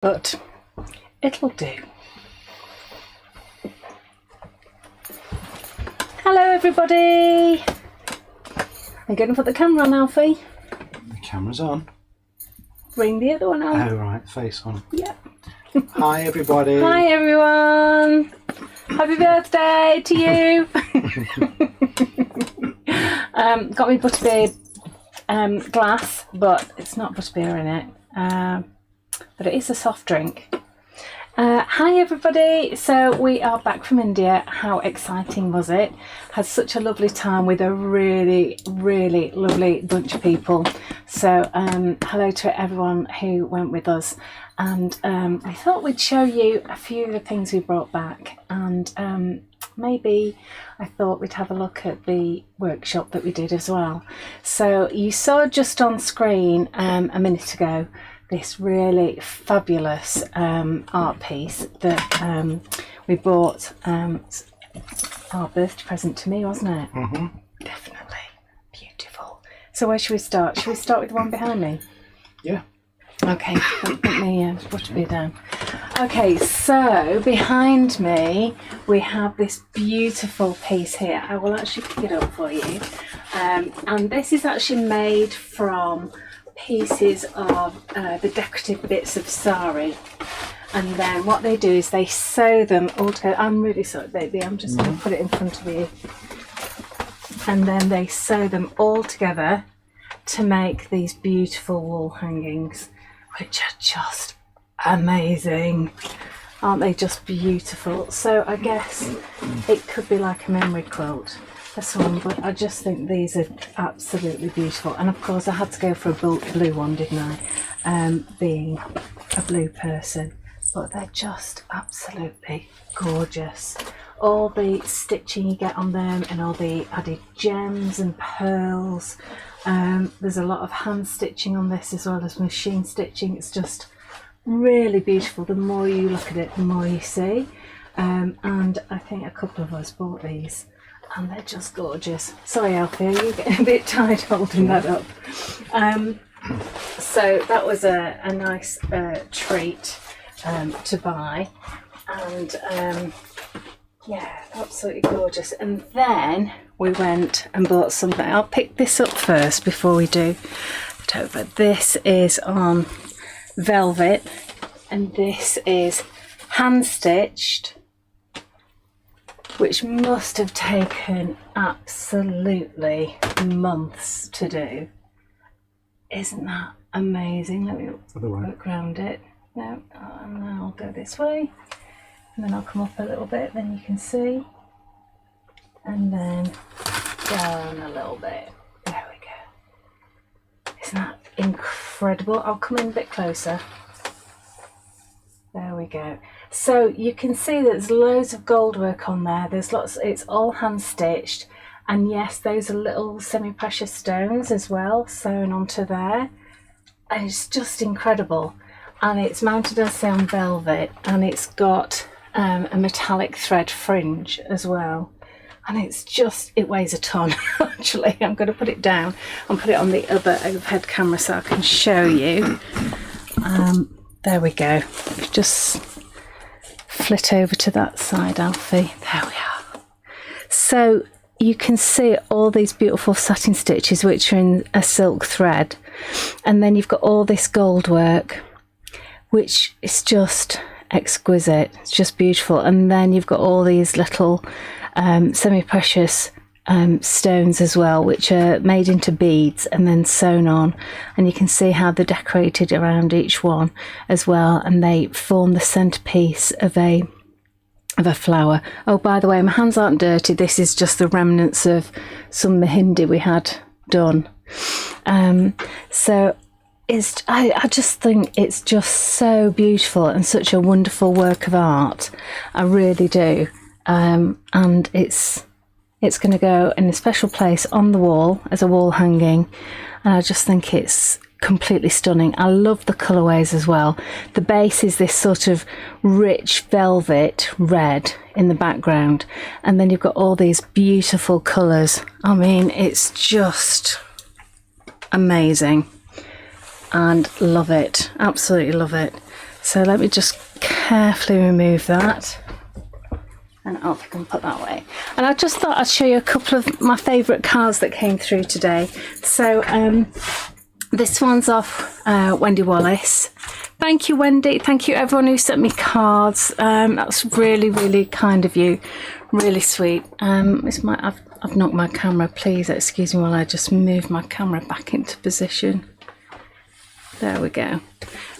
but it'll do. Hello everybody! I'm going to put the camera on, Alfie. The camera's on. Bring the other one on. Oh right, face on. Yeah. Hi everybody. Hi everyone! Happy birthday to you! Got me butterbeer glass, but it's not butterbeer in it. But it is a soft drink. Hi everybody, so we are back from India. How exciting was it? Had such a lovely time with a really lovely bunch of people. So hello to everyone who went with us, and we thought we'd show you a few of the things we brought back, and maybe I thought we'd have a look at the workshop that we did as well. So you saw just on screen a minute ago this really fabulous art piece that we bought. Our birthday present to me, wasn't it? Mm-hmm. Definitely. Beautiful. So where should we start? Should we start with the one behind me? Yeah. Okay, put me butterbeer down. Okay, so behind me we have this beautiful piece here. I will actually pick it up for you. And this is actually made from pieces of the decorative bits of sari, and then what they do is they sew them all together. I'm really sorry baby, I'm just going to put it in front of you, and then they sew them all together to make these beautiful wall hangings, which are just amazing. Aren't they just beautiful? So I guess it could be like a memory quilt for someone, but I just think these are absolutely beautiful. And of course I had to go for a blue one, didn't I, being a blue person, but they're just absolutely gorgeous. All the stitching you get on them and all the added gems and pearls. There's a lot of hand stitching on this as well as machine stitching. It's just really beautiful. The more you look at it, the more you see. And I think a couple of us bought these, and they're just gorgeous. Sorry Alfie, are you getting a bit tired holding that up? So that was a nice treat to buy, and yeah, absolutely gorgeous. And then we went and bought something. I'll pick this up first before we do it over. This is on velvet, and this is hand stitched, which must have taken absolutely months to do. Isn't that amazing? Let me look around it. No, and then I'll go this way, and then I'll come up a little bit, then you can see, and then down a little bit. There we go. Isn't that incredible? I'll come in a bit closer. There we go. So you can see there's loads of gold work on there. There's lots, it's all hand stitched, and yes, those are little semi-precious stones as well sewn onto there, and it's just incredible. And it's mounted, as I say, on velvet, and it's got a metallic thread fringe as well, and it's just, it weighs a ton. Actually, I'm going to put it down and put it on the other overhead camera so I can show you. There we go. Just flit over to that side, Alfie. There we are. So you can see all these beautiful satin stitches which are in a silk thread, and then you've got all this gold work which is just exquisite. It's just beautiful. And then you've got all these little semi-precious stones as well, which are made into beads and then sewn on, and you can see how they're decorated around each one as well, and they form the centerpiece of a flower. Oh, by the way, my hands aren't dirty. This is just the remnants of some mehndi we had done. So it's, I just think it's just so beautiful and such a wonderful work of art. I really do. And it's going to go in a special place on the wall as a wall hanging, and I just think it's completely stunning. I love the colourways as well. The base is this sort of rich velvet red in the background, and then you've got all these beautiful colours. I mean, it's just amazing, and love it, absolutely love it. So let me just carefully remove that. And off you can put that away. And I just thought I'd show you a couple of my favourite cards that came through today. So this one's off Wendy Wallace. Thank you, Wendy. Thank you everyone who sent me cards. That's really, really kind of you. Really sweet. I've knocked my camera. Please excuse me while I just move my camera back into position. There we go.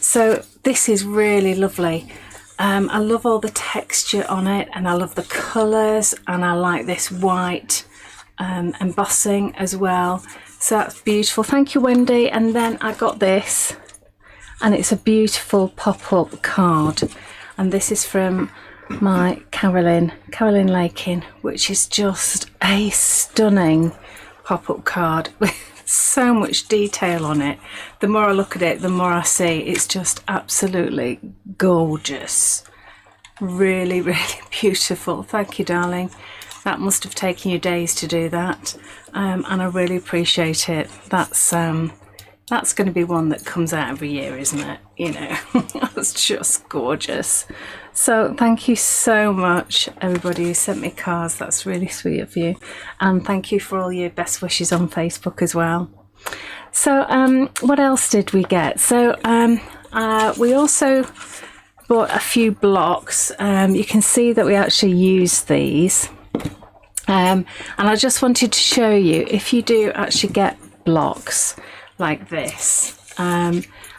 So this is really lovely. I love all the texture on it, and I love the colours, and I like this white embossing as well. So that's beautiful. Thank you, Wendy. And then I got this, and it's a beautiful pop-up card, and this is from my Carolyn Lakin, which is just a stunning pop-up card with so much detail on it. The more I look at it, the more I see it's just absolutely gorgeous. Really, really beautiful. Thank you, darling. That must have taken you days to do that, and I really appreciate it. That's going to be one that comes out every year, isn't it? You know, that's just gorgeous. So thank you so much, everybody who sent me cards. That's really sweet of you, and thank you for all your best wishes on Facebook as well. So what else did we get? So we also bought a few blocks. You can see that we actually use these, and I just wanted to show you, if you do actually get blocks like this,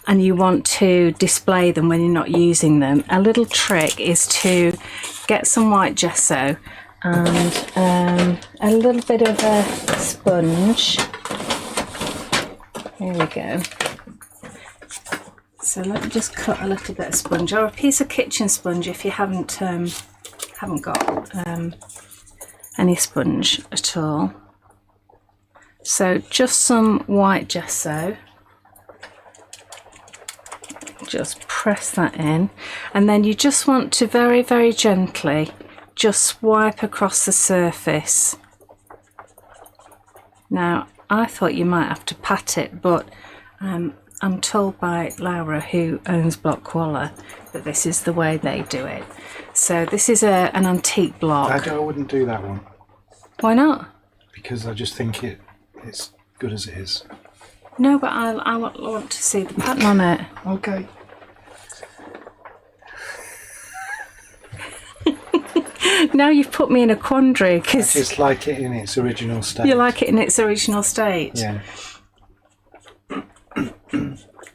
and you want to display them when you're not using them, a little trick is to get some white gesso and a little bit of a sponge. Here we go. So let me just cut a little bit of sponge, or a piece of kitchen sponge if you haven't got any sponge at all. So just some white gesso. Just press that in, and then you just want to very, very gently just swipe across the surface. Now I thought you might have to pat it, but I'm told by Laura, who owns Block Koala, that this is the way they do it. So this is an antique block. I wouldn't do that one. Why not? Because I just think it's good as it is. No, but I want to see the pattern on it. Okay. Now you've put me in a quandary, because I just like it in its original state. you like it in its original state. Yeah.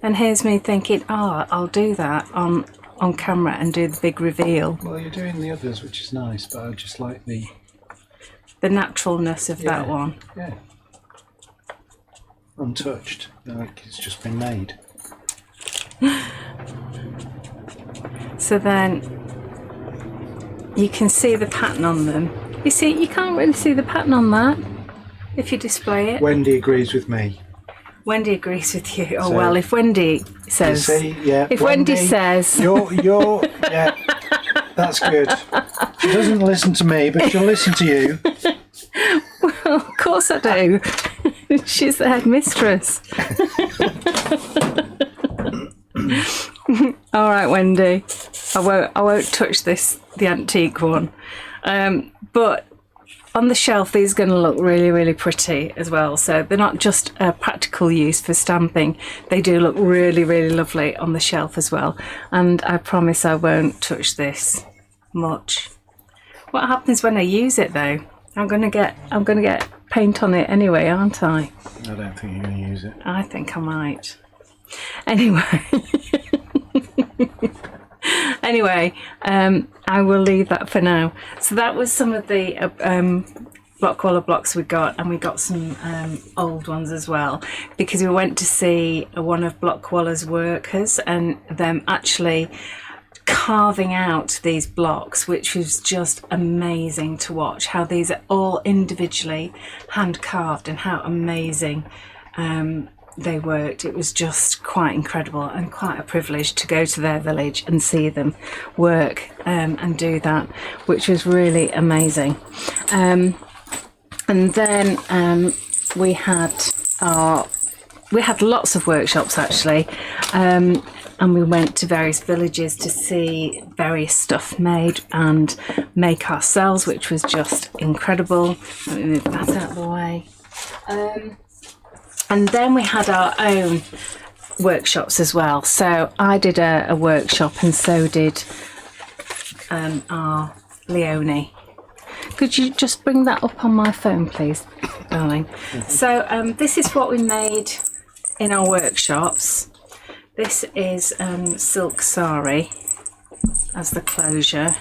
And here's me thinking, oh, I'll do that on camera and do the big reveal. Well, you're doing the others, which is nice, but I just like the naturalness of that one. Yeah. Untouched, like it's just been made. So then you can see the pattern on them. You see, you can't really see the pattern on that if you display it. Wendy agrees with me. Wendy agrees with you. Oh, So, well, if Wendy says... You see, yeah. If Wendy says... You're, yeah, that's good. She doesn't listen to me, but she'll listen to you. Well, of course I do. She's the headmistress. All right, Wendy. I won't touch the antique one. But on the shelf, these are going to look really, really pretty as well. So they're not just a practical use for stamping. They do look really, really lovely on the shelf as well. And I promise I won't touch this much. What happens when I use it though? I'm gonna get paint on it anyway, aren't I? I don't think you're going to use it. I think I might. Anyway. I will leave that for now. So that was some of the Block Koala blocks we got, and we got some old ones as well, because we went to see one of Block Koala's workers and them actually carving out these blocks, which was just amazing to watch, how these are all individually hand carved and how amazing they worked. It was just quite incredible and quite a privilege to go to their village and see them work and do that, which was really amazing. And then we had lots of workshops actually. and we went to various villages to see various stuff made and make ourselves, which was just incredible. Let me move that out of the way. And then we had our own workshops as well. So I did a workshop, and so did our Leonie. Could you just bring that up on my phone, please, darling? So this is what we made in our workshops. This is silk sari as the closure.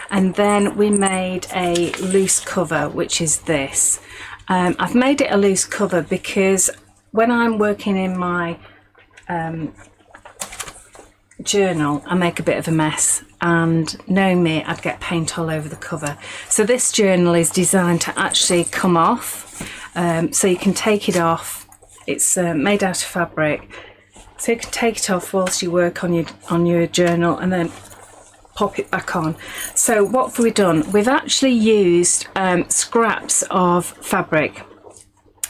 And then we made a loose cover, which is this. I've made it a loose cover because when I'm working in my journal, I make a bit of a mess, and knowing me, I'd get paint all over the cover. So this journal is designed to actually come off, so you can take it off. It's made out of fabric, so you can take it off whilst you work on your journal, and then pop it back on. So what have we done? We've actually used scraps of fabric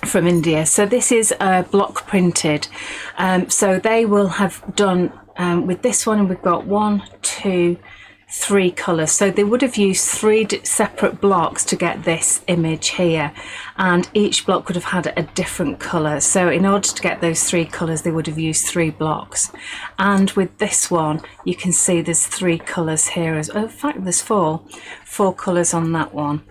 from India. So this is block printed. So they will have done with this one, and we've got 1, 2, 3 colours. So they would have used 3 separate blocks to get this image here, and each block would have had a different colour. So in order to get those 3 colours, they would have used 3 blocks. And with this one, you can see there's 3 colours here as well. In fact, there's 4 colours on that one.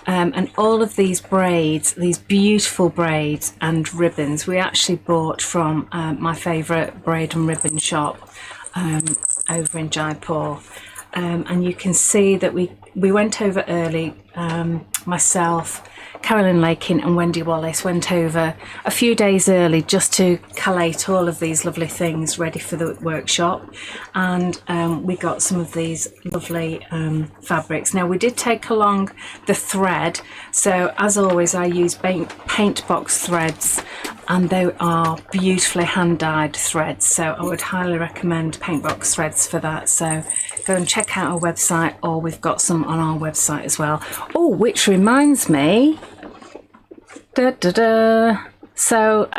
And all of these braids, these beautiful braids and ribbons, we actually bought from my favourite braid and ribbon shop over in Jaipur. And you can see that we went over early. Myself, Carolyn Lakin and Wendy Wallace went over a few days early just to collate all of these lovely things ready for the workshop, and we got some of these lovely fabrics. Now we did take along the thread, so as always I use paint box threads, and they are beautifully hand dyed threads, so I would highly recommend paint box threads for that. So go and check out our website, or we've got some on our website as well. Oh, which reminds me, so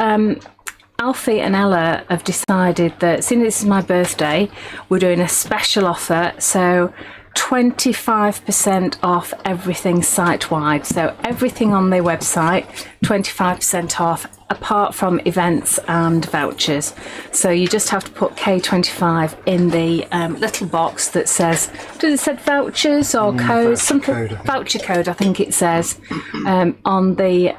Alfie and Ella have decided that since this is my birthday, we're doing a special offer. So 25% off everything site-wide. So everything on their website, 25% off, apart from events and vouchers. So you just have to put K25 in the little box that says, does it say vouchers or codes? Voucher code, I think it says, on the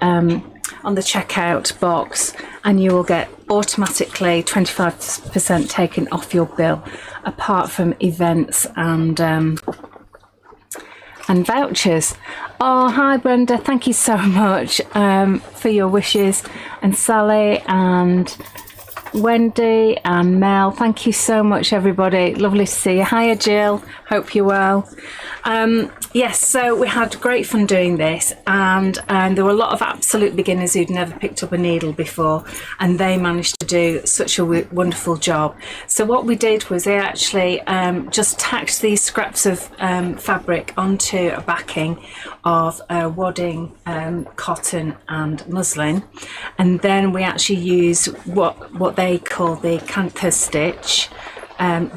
checkout box, and you will get automatically 25% taken off your bill, apart from events and vouchers. Oh, hi Brenda, thank you so much for your wishes, and Sally and Wendy and Mel, thank you so much everybody, lovely to see you. Hiya Jill, hope you're well. Yes, so we had great fun doing this, and there were a lot of absolute beginners who'd never picked up a needle before, and they managed to do such a wonderful job. So what we did was they actually just tacked these scraps of fabric onto a backing of wadding, cotton and muslin, and then we actually used what they call the cantha stitch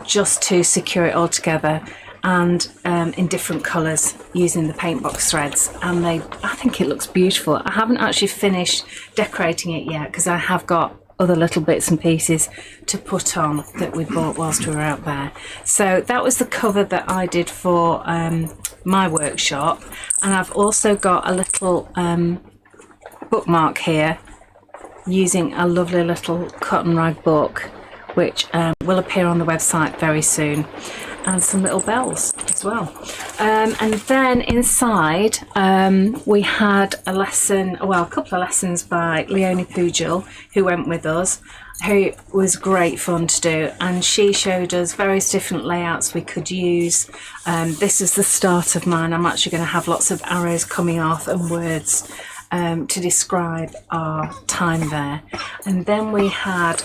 just to secure it all together, and in different colours using the paint box threads, and I think it looks beautiful. I haven't actually finished decorating it yet because I have got other little bits and pieces to put on that we bought whilst we were out there. So that was the cover that I did for my workshop, and I've also got a little bookmark here using a lovely little cotton rag book, which will appear on the website very soon, and some little bells as well. And then inside we had a couple of lessons by Leonie Pujol, who went with us, who was great fun to do, and she showed us various different layouts we could use. This is the start of mine. I'm actually going to have lots of arrows coming off and words to describe our time there. And then we had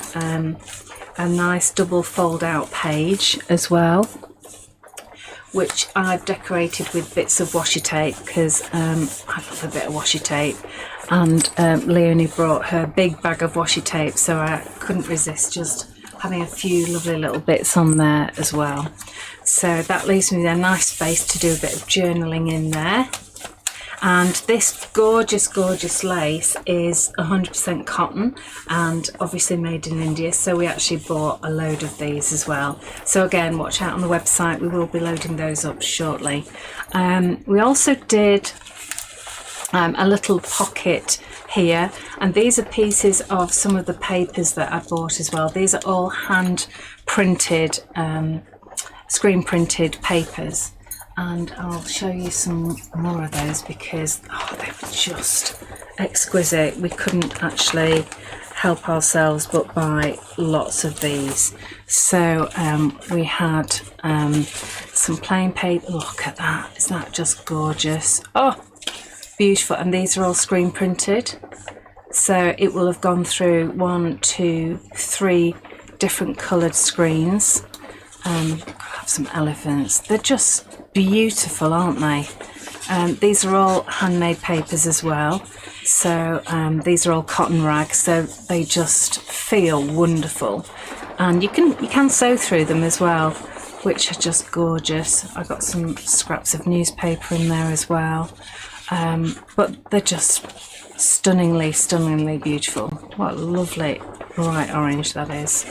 a nice double fold out page as well, which I've decorated with bits of washi tape because I love a bit of washi tape, and Leonie brought her big bag of washi tape, so I couldn't resist just having a few lovely little bits on there as well. So that leaves me with a nice space to do a bit of journaling in there. And this gorgeous, gorgeous lace is 100% cotton and obviously made in India. So we actually bought a load of these as well. So again, watch out on the website. We will be loading those up shortly. We also did a little pocket here, and these are pieces of some of the papers that I bought as well. These are all hand printed, screen printed papers. And I'll show you some more of those because they were just exquisite. We couldn't actually help ourselves but buy lots of these. So we had some plain paper. Look at that, isn't that just gorgeous? Oh, beautiful. And these are all screen printed. So it will have gone through 1, 2, 3 different coloured screens. Have some elephants. They're just beautiful, aren't they? These are all handmade papers as well. So these are all cotton rags, so they just feel wonderful. And you can sew through them as well, which are just gorgeous. I got some scraps of newspaper in there as well. But they're just stunningly, stunningly beautiful. What a lovely bright orange that is.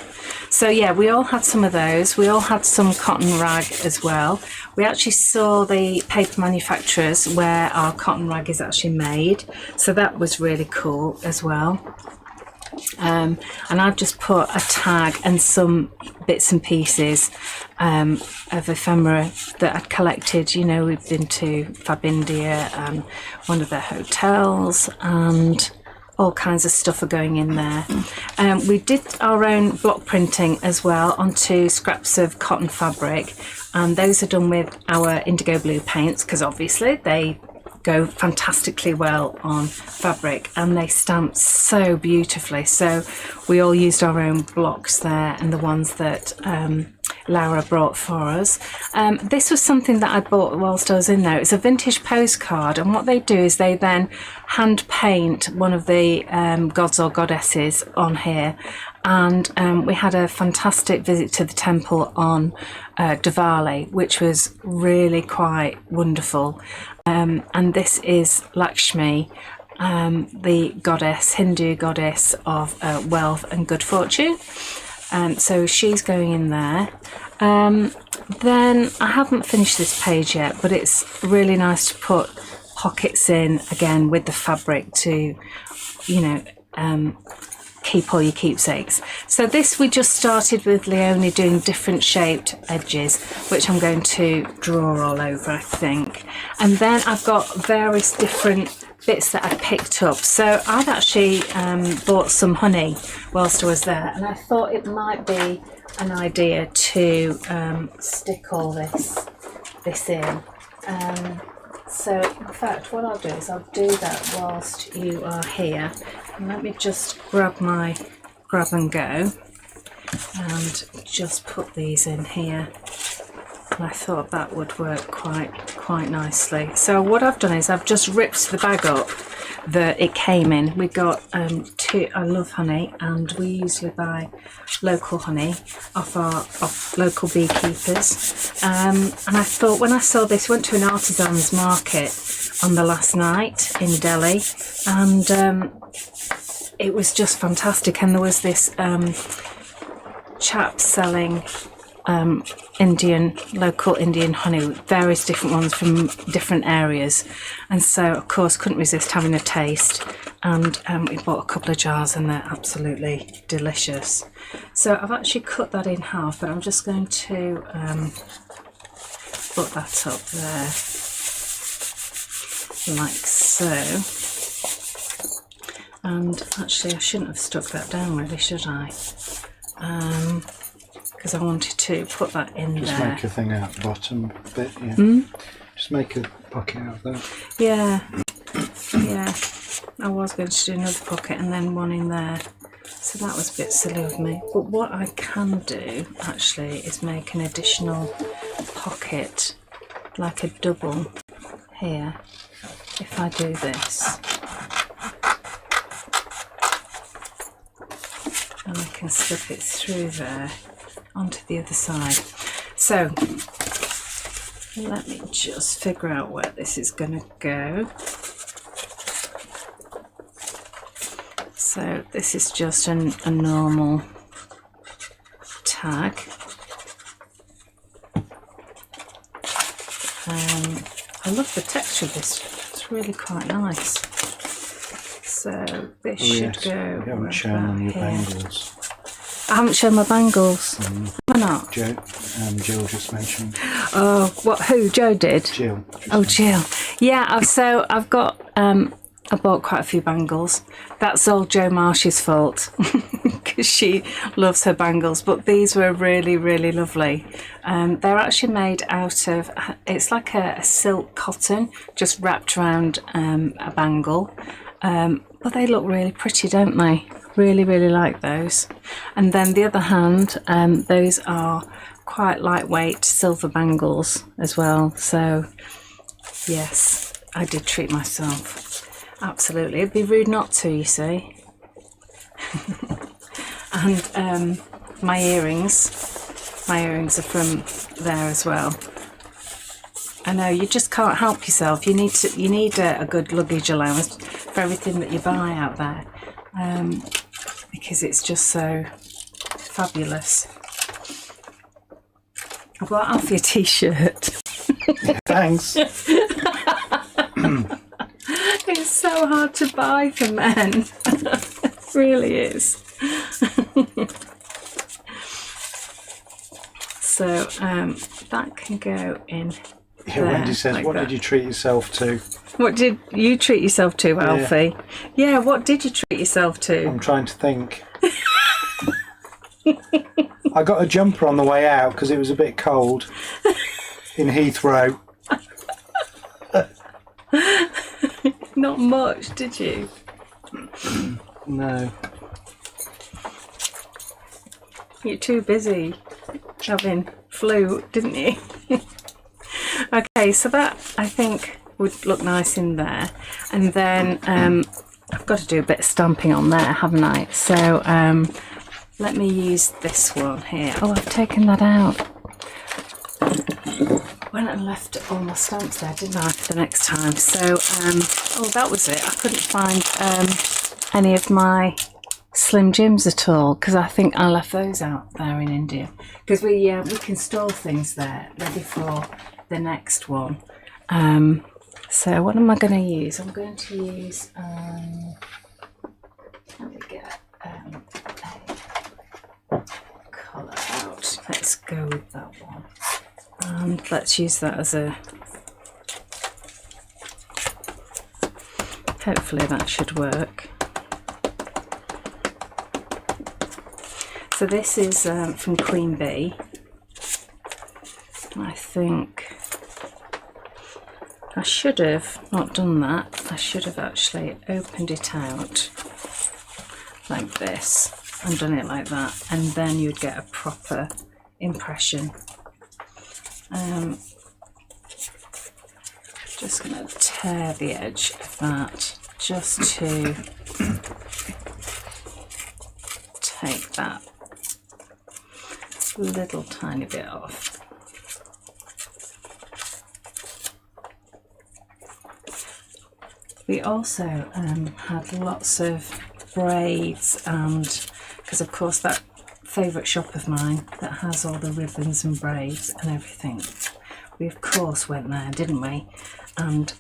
So yeah, we all had some of those. We all had some cotton rag as well. We actually saw the paper manufacturers where our cotton rag is actually made. So that was really cool as well. And I've just put a tag and some bits and pieces of ephemera that I'd collected. You know, we've been to Fab India and one of their hotels, and all kinds of stuff are going in there. We did our own block printing as well onto scraps of cotton fabric, and those are done with our indigo blue paints because obviously they go fantastically well on fabric and they stamp so beautifully. So we all used our own blocks there and the ones that Laura brought for us. This was something that I bought whilst I was in there. It's a vintage postcard, and what they do is they then hand paint one of the gods or goddesses on here. And we had a fantastic visit to the temple on Diwali, which was really quite wonderful. And this is Lakshmi, the goddess, Hindu goddess of wealth and good fortune. So she's going in there. Then I haven't finished this page yet, but it's really nice to put pockets in again with the fabric to, you know, keep all your keepsakes. So this we just started with Leonie doing different shaped edges, which I'm going to draw all over, I think. And then I've got various different bits that I picked up. So I've actually bought some honey whilst I was there, and I thought it might be an idea to stick all this in. So in fact what I'll do is I'll do that whilst you are here. And let me just grab my grab and go and just put these in here. And I thought that would work quite nicely. So what I've done is I've just ripped the bag up that it came in. We got I love honey, and we usually buy local honey off local beekeepers. And I thought when I saw this, went to an artisans market on the last night in Delhi, and it was just fantastic. And there was this chap selling local Indian honey, various different ones from different areas, and so of course couldn't resist having a taste, and we bought a couple of jars and they're absolutely delicious. So I've actually cut that in half, but I'm just going to put that up there like so. And actually I shouldn't have stuck that down really, should I? Because I wanted to put that in just there. Just make a thing out the bottom bit, yeah. Just make a pocket out of that. Yeah, yeah. I was going to do another pocket and then one in there. So that was a bit silly of me. But what I can do, actually, is make an additional pocket, like a double, here. If I do this. And I can slip it through there onto the other side. So let me just figure out where this is going to go. So this is just a normal tag. I love the texture of this, it's really quite nice. So this should go. You haven't shown on your bangles. I haven't shown my bangles. Why not? Jill just mentioned. Oh, what? Who? Joe did? Jill. Oh, Jill. Yeah. So I've got. I bought quite a few bangles. That's all Jo Marsh's fault because she loves her bangles. But these were really, really lovely. They're actually made out of. It's like a silk cotton, just wrapped around a bangle. But they look really pretty, don't they? Really, really like those. And then the other hand, those are quite lightweight silver bangles as well. So yes, I did treat myself. Absolutely, it'd be rude not to, you see. And my earrings are from there as well. I know, you just can't help yourself. You need a good luggage allowance for everything that you buy out there, because it's just so fabulous. I bought off your t-shirt. Thanks. It's so hard to buy for men. It really is. So that can go in. Yeah, there, Wendy says, like what that. did you treat yourself to? What did you treat yourself to, Alfie? Yeah, what did you treat yourself to? I'm trying to think. I got a jumper on the way out because it was a bit cold in Heathrow. Not much, did you? No. You're too busy having flu, didn't you? Okay, so that I think would look nice in there. And then I've got to do a bit of stamping on there, haven't I? So let me use this one here. Oh, I've taken that out. Went and left all my stamps there, didn't I, for the next time? So, oh, that was it. I couldn't find any of my Slim Jims at all because I think I left those out there in India. Because we can store things there ready for the next one. So what am I going to use? I'm going to use. Let me get a colour out. Let's go with that one. And let's use that as a. Hopefully that should work. So this is from Queen Bee. I think I should have not done that. I should have actually opened it out like this and done it like that, and then you'd get a proper impression. Just going to tear the edge of that just to take that little tiny bit off. We also had lots of braids, and because of course that favourite shop of mine that has all the ribbons and braids and everything, we of course went there, didn't we, and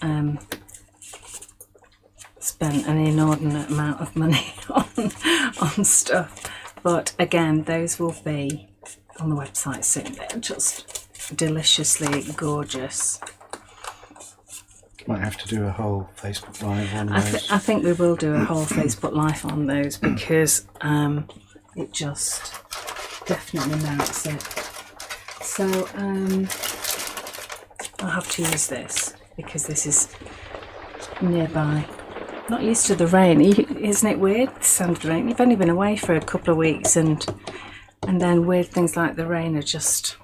spent an inordinate amount of money on stuff. But again, those will be on the website soon. They're just deliciously gorgeous. Might have to do a whole Facebook Live on those. I think we will do a whole Facebook Live on those because it just definitely merits it. So I'll have to use this because this is nearby. Not used to the rain. Isn't it weird, the sound of the rain? You've only been away for a couple of weeks and then weird things like the rain are just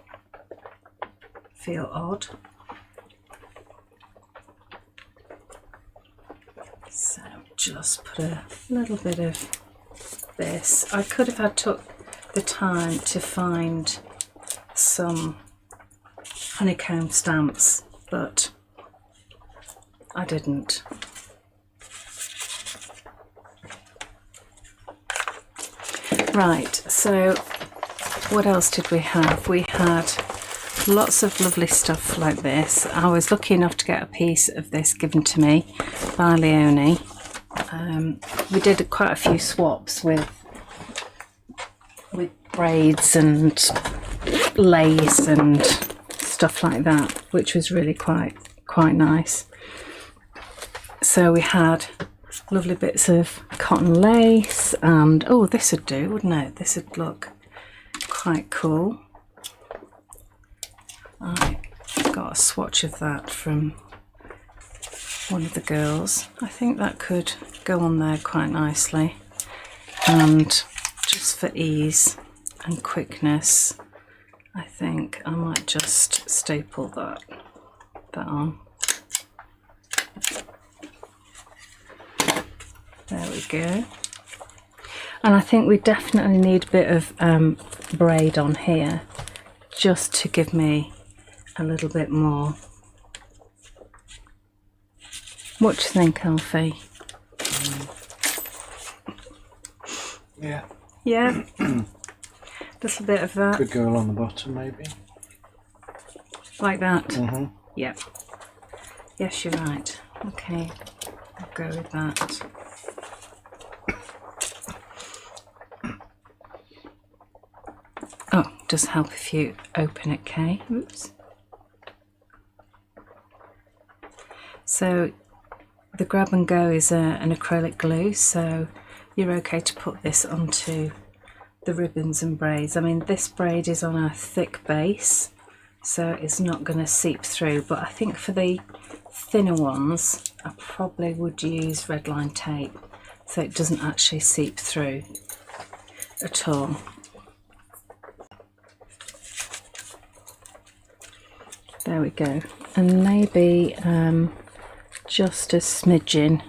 feel odd. So just put a little bit of this. I could have had took the time to find some honeycomb stamps, but I didn't. Right, so what else did we have? We had lots of lovely stuff like this. I was lucky enough to get a piece of this given to me by Leonie. We did quite a few swaps with braids and lace and stuff like that, which was really quite nice. So we had lovely bits of cotton lace, and oh, this would do, wouldn't it? This would look quite cool. I got a swatch of that from one of the girls. I think that could go on there quite nicely, and just for ease and quickness, I think I might just staple that on. There we go. And I think we definitely need a bit of braid on here, just to give me a little bit more. What do you think, Alfie? Yeah. Yeah? Little bit of that. Could go along the bottom maybe. Like that? Mm-hmm. Yep. Yes, you're right. Okay, I'll go with that. Oh, does help if you open it, Kay. Oops. So the grab and go is an acrylic glue, so you're okay to put this onto the ribbons and braids. I mean, this braid is on a thick base, so it's not going to seep through, but I think for the thinner ones I probably would use red line tape so it doesn't actually seep through at all. There we go. And maybe just a smidgen.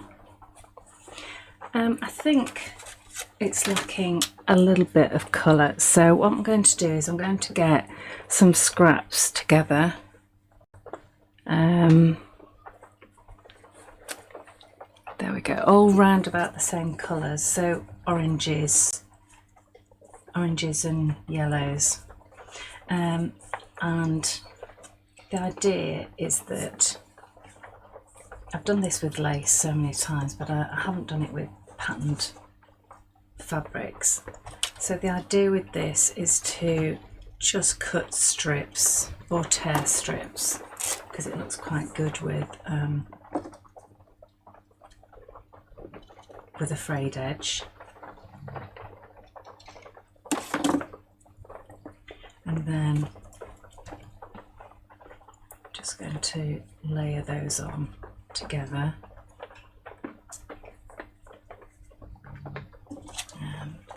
I think it's lacking a little bit of colour, so what I'm going to do is I'm going to get some scraps together. There we go, all round about the same colours, so oranges and yellows, and the idea is that I've done this with lace so many times, but I haven't done it with patterned fabrics. So the idea with this is to just cut strips or tear strips, because it looks quite good with a frayed edge. And then just going to layer those on together.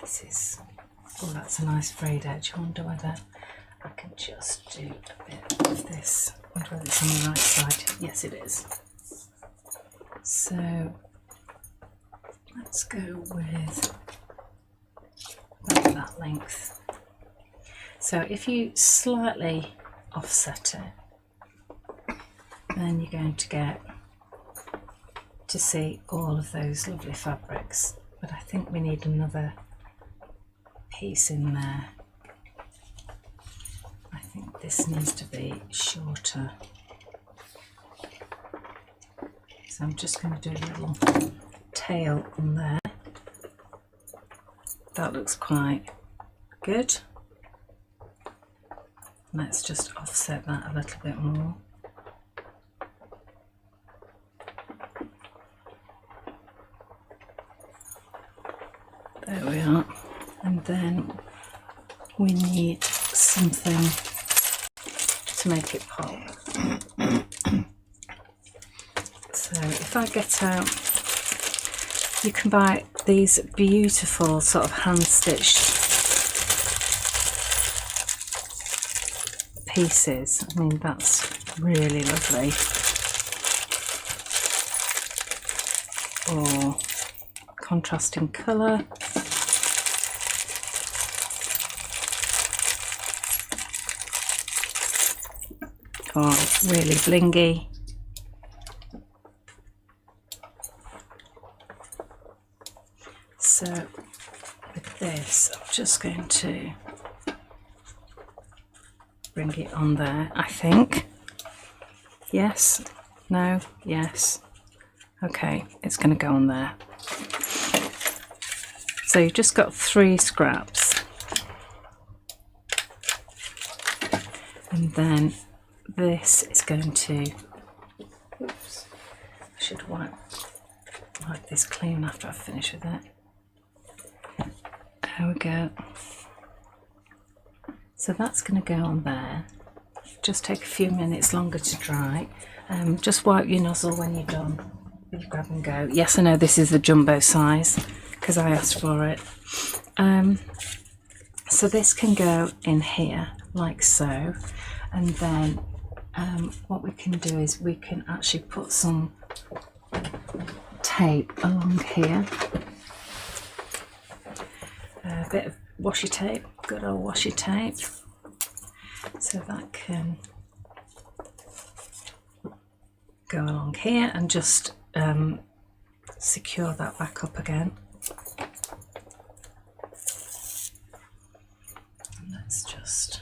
This is, oh, that's a nice frayed edge. I wonder whether I can just do a bit of this. I wonder whether it's on the right side. Yes, it is. So let's go with about that length. So if you slightly offset it, then you're going to get to see all of those lovely fabrics. But I think we need another piece in there. I think this needs to be shorter. So I'm just going to do a little tail on there. That looks quite good. Let's just offset that a little bit more. There we are. And then we need something to make it pop. So if I get out, you can buy these beautiful sort of hand-stitched pieces. I mean, that's really lovely. Or contrasting colour. or really blingy. So with this, I'm just going to bring it on there, I think. Yes, no, yes. Okay, it's going to go on there. So you've just got 3 scraps. And then this is going to, oops, I should wipe this clean after I finish with it. There we go. So that's going to go on there. Just take a few minutes longer to dry. Just wipe your nozzle when you're done with your grab and go. Yes, I know this is the jumbo size because I asked for it. So this can go in here like so, and then what we can do is we can actually put some tape along here. A bit of washi tape, good old washi tape, so that can go along here and just secure that back up again. And let's just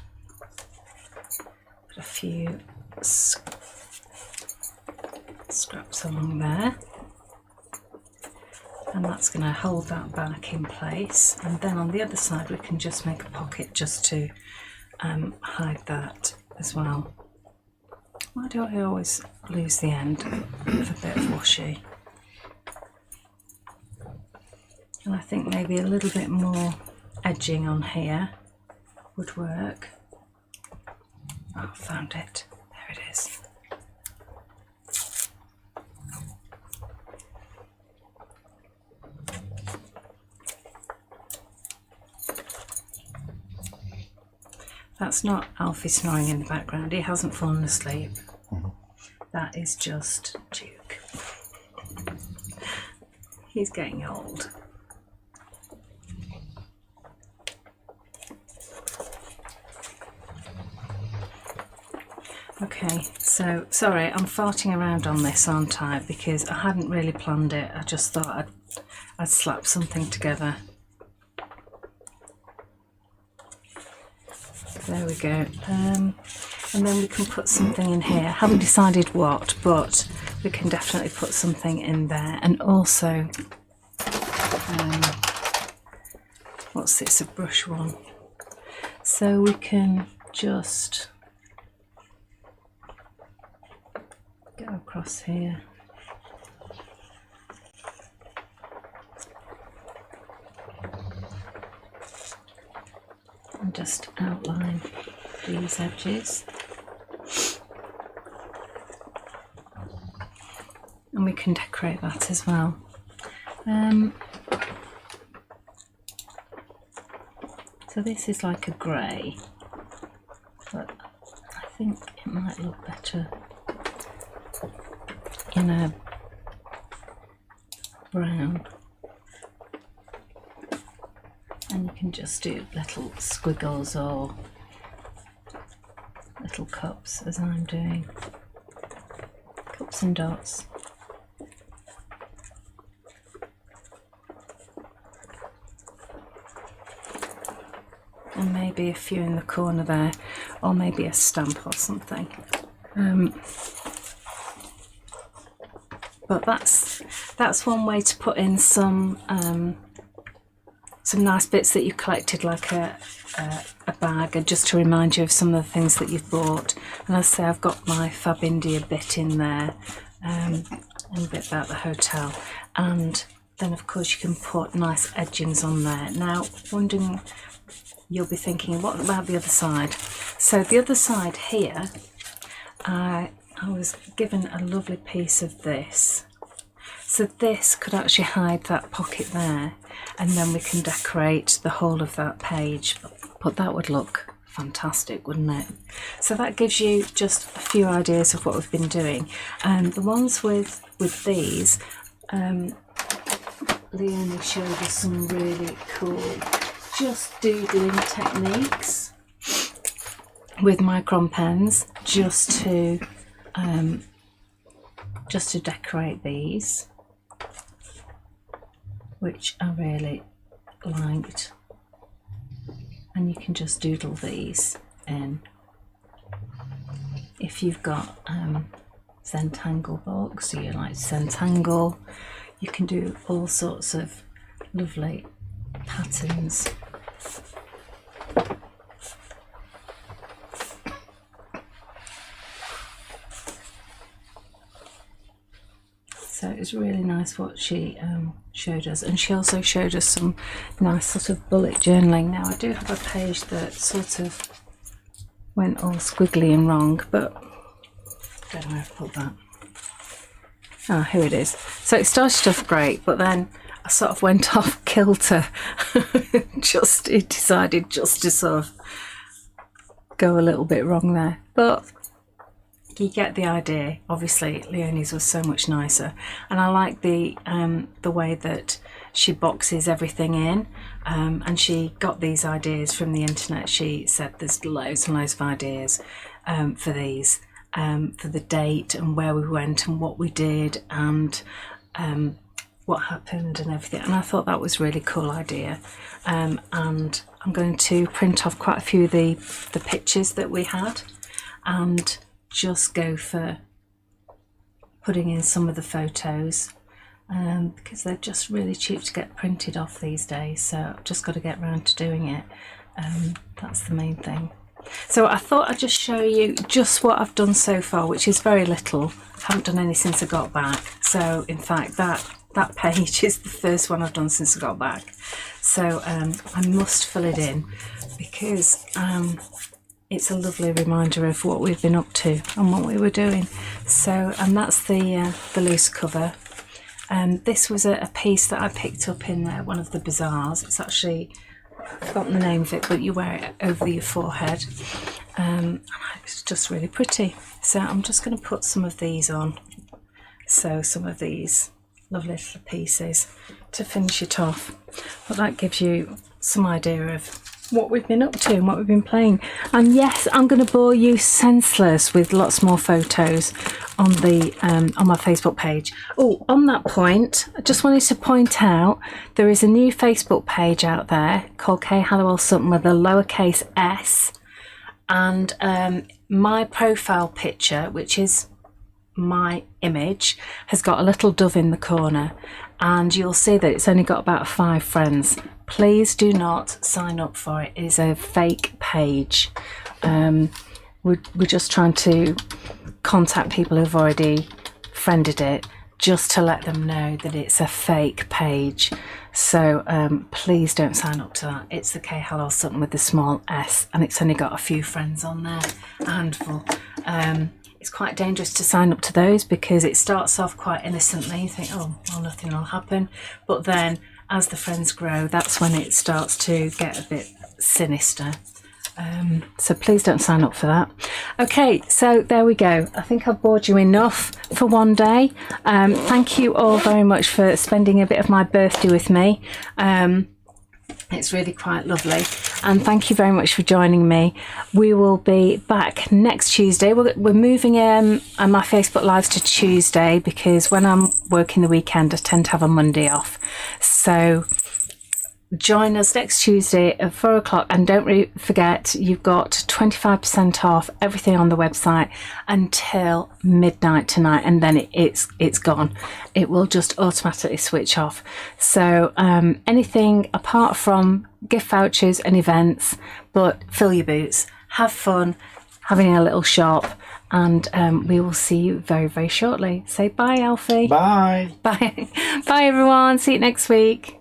put a few scraps along there. And that's going to hold that back in place, and then on the other side we can just make a pocket just to hide that as well. Why do I always lose the end with a bit of washi? And I think maybe a little bit more edging on here would work. Oh, found it. There it is. That's not Alfie snoring in the background. He hasn't fallen asleep. That is just Duke. He's getting old. Okay, so sorry, I'm farting around on this, aren't I? Because I hadn't really planned it. I just thought I'd slap something together. There we go. And then we can put something in here. I haven't decided what, but we can definitely put something in there. And also, what's this? A brush one. So we can just go across here. And just outline these edges. And we can decorate that as well. So this is like a grey, but I think it might look better in a brown. And you can just do little squiggles or little cups as I'm doing. Cups and dots. And maybe a few in the corner there, or maybe a stamp or something. But that's one way to put in some nice bits that you collected, like a bag, and just to remind you of some of the things that you've bought. And as I say, I've got my Fab India bit in there, and a bit about the hotel. And then of course you can put nice edgings on there. Now, wondering, you'll be thinking, what about the other side? So the other side here, I was given a lovely piece of this. So this could actually hide that pocket there, and then we can decorate the whole of that page. But that would look fantastic, wouldn't it? So that gives you just a few ideas of what we've been doing. And the ones with these, Leonie showed us some really cool just doodling techniques. with micron pens just to decorate these, which I really liked. And you can just doodle these in. If you've got Zentangle books, so you like Zentangle, you can do all sorts of lovely patterns. So it was really nice what she showed us, and she also showed us some nice sort of bullet journaling. Now I do have a page that sort of went all squiggly and wrong, but I don't know where I've put that. Ah, here it is. So it started off great, but then I sort of went off kilter. It decided just to sort of go a little bit wrong there, but you get the idea. Obviously Leonie's was so much nicer, and I like the way that she boxes everything in, and she got these ideas from the internet. She said there's loads and loads of ideas for these, for the date and where we went and what we did and what happened and everything, and I thought that was a really cool idea. And I'm going to print off quite a few of the pictures that we had and just go for putting in some of the photos, because they're just really cheap to get printed off these days, so I've just got to get around to doing it. That's the main thing. So I thought I'd just show you just what I've done so far, which is very little. I haven't done any since I got back, so in fact that page is the first one I've done since I got back. So I must fill it in because it's a lovely reminder of what we've been up to and what we were doing. So, and that's the loose cover. This was a piece that I picked up in one of the bazaars. It's actually, I've forgotten the name of it, but you wear it over your forehead. And it's just really pretty. So I'm just going to put some of these on. So some of these lovely little pieces to finish it off. But that gives you some idea of what we've been up to and what we've been playing. And yes, I'm going to bore you senseless with lots more photos on the on my Facebook page. Oh, on that point, I just wanted to point out there is a new Facebook page out there called K Hallowell Sutton with a lowercase s, and my profile picture, which is my image, has got a little dove in the corner, and you'll see that it's only got about 5 friends. Please do not sign up for it. It is a fake page. We're just trying to contact people who've already friended it, just to let them know that it's a fake page. So please don't sign up to that. It's the K Hallowell Sutton with the small s, and it's only got a few friends on there, a handful. It's quite dangerous to sign up to those because it starts off quite innocently. You think, oh, well, nothing will happen. But then as the friends grow, that's when it starts to get a bit sinister. So please don't sign up for that. Okay, so there we go. I think I've bored you enough for one day. Thank you all very much for spending a bit of my birthday with me. It's really quite lovely, and thank you very much for joining me. We will be back next Tuesday. We're moving my Facebook Lives to Tuesday because when I'm working the weekend I tend to have a Monday off. So join us next Tuesday at 4 o'clock, and don't forget you've got 25% off everything on the website until midnight tonight, and then it's gone. It will just automatically switch off. So anything apart from gift vouchers and events, but fill your boots, have fun having a little shop, and we will see you very, very shortly. Say bye, Alfie. Bye. Bye everyone, see you next week.